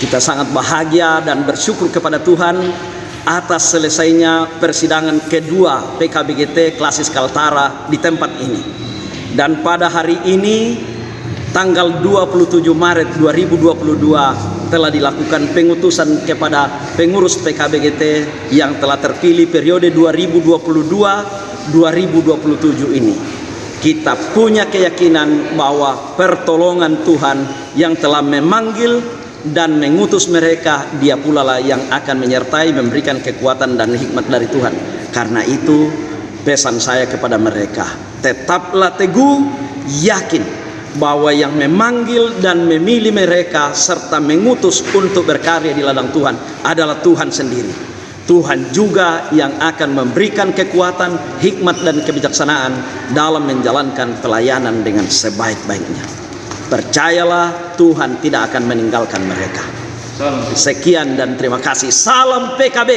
Kita sangat bahagia dan bersyukur kepada Tuhan atas selesainya persidangan kedua PKBGT Klasis Kaltara di tempat ini. Dan pada hari ini, tanggal 27 Maret 2022, telah dilakukan pengutusan kepada pengurus PKBGT yang telah terpilih periode 2022-2027 ini. Kita punya keyakinan bahwa pertolongan Tuhan yang telah memanggil dan mengutus mereka, Dia pula lah yang akan menyertai, memberikan kekuatan dan hikmat dari Tuhan. Karena itu pesan saya kepada mereka, tetaplah teguh, yakin bahwa yang memanggil dan memilih mereka serta mengutus untuk berkarya di ladang Tuhan adalah Tuhan sendiri. Tuhan juga yang akan memberikan kekuatan, hikmat dan kebijaksanaan dalam menjalankan pelayanan dengan sebaik-baiknya. Percayalah, Tuhan tidak akan meninggalkan mereka. Sekian dan terima kasih. Salam PKB.